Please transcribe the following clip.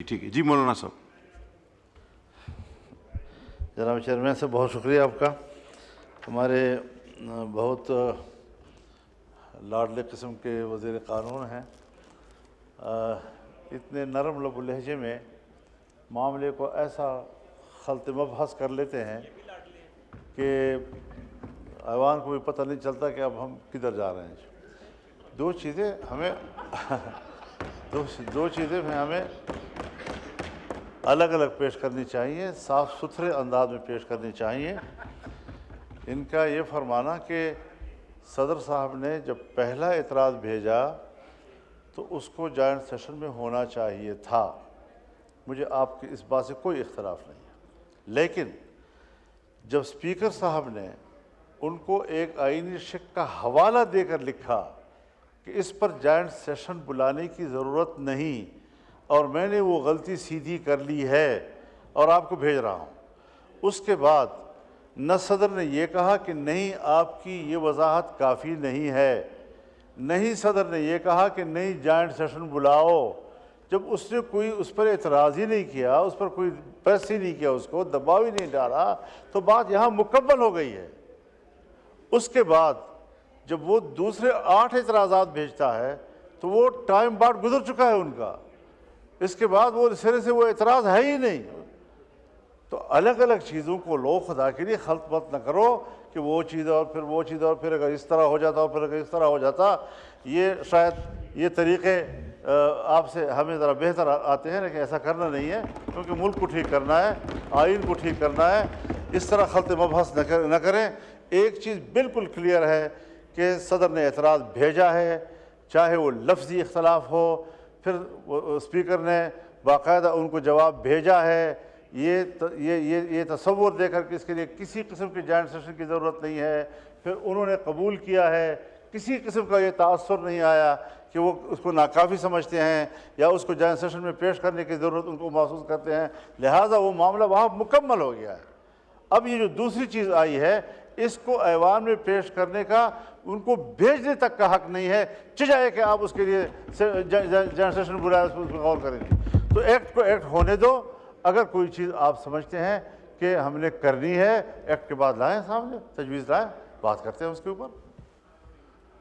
ठीक है जी, मौलाना साहब। जनाब चेयरमैन से बहुत शुक्रिया आपका। हमारे बहुत लाडले किस्म के वज़ीर क़ानून हैं, इतने नरम लब लहजे में मामले को ऐसा खल्त मबहस कर लेते हैं कि ऐवान को भी पता नहीं चलता कि अब हम किधर जा रहे हैं। दो चीज़ें हमें अलग अलग पेश करनी चाहिए, साफ़ सुथरे अंदाज में पेश करनी चाहिए। इनका ये फरमाना कि सदर साहब ने जब पहला एतराज़ भेजा तो उसको जॉइंट सेशन में होना चाहिए था, मुझे आपकी इस बात से कोई इख्तलाफ नहीं है। लेकिन जब स्पीकर साहब ने उनको एक आईनी शिक का हवाला देकर लिखा कि इस पर जॉइंट सेशन बुलाने की ज़रूरत नहीं और मैंने वो गलती सीधी कर ली है और आपको भेज रहा हूँ, उसके बाद न सदर ने ये कहा कि नहीं आपकी ये वजाहत काफ़ी नहीं है, नहीं सदर ने ये कहा कि नहीं जॉइंट सेशन बुलाओ। जब उसने कोई उस पर एतराज़ ही नहीं किया, उस पर कोई प्रेस ही नहीं किया, उसको दबाव ही नहीं डाला, तो बात यहाँ मुकम्मल हो गई है। उसके बाद जब वो दूसरे 8 एतराज़ात भेजता है तो वो टाइम बाद गुजर चुका है उनका, इसके बाद वो सिरे से वो एतराज़ है ही नहीं। तो अलग अलग चीज़ों को लो खुदा के लिए खल्त मत न करो कि वो चीज़ और फिर वो चीज़ और फिर अगर इस तरह हो जाता और फिर अगर इस तरह हो जाता, ये शायद ये तरीक़े आपसे हमें ज़रा बेहतर आते हैं, लेकिन ऐसा करना नहीं है क्योंकि मुल्क को ठीक करना है, आइन को ठीक करना है। इस तरह खल्त मबहस न करें। एक चीज़ बिल्कुल क्लियर है कि सदर ने एतराज़ भेजा है, चाहे वो लफ्ज़ी इख्तलाफ हो, फिर स्पीकर ने बाकायदा उनको जवाब भेजा है। ये तसव्वुर देकर कि इसके लिए किसी किस्म की जॉइंट सेशन की ज़रूरत नहीं है, फिर उन्होंने कबूल किया है। किसी किस्म का ये तासुर नहीं आया कि वो उसको नाकाफ़ी समझते हैं या उसको जॉइंट सेशन में पेश करने की ज़रूरत उनको महसूस करते हैं, लिहाजा वो मामला वहाँ मुकम्मल हो गया है। अब ये जो दूसरी चीज़ आई है, इसको ऐवान में पेश करने का उनको भेजने तक का हक नहीं है, चाहे कि आप उसके लिए जॉइंट सेशन बुलाए, उस पर गौर करेंगे। तो एक्ट को एक्ट होने दो। अगर कोई चीज़ आप समझते हैं कि हमने करनी है, एक्ट के बाद लाएं, सामने तजवीज़ लाएं, बात करते हैं उसके ऊपर।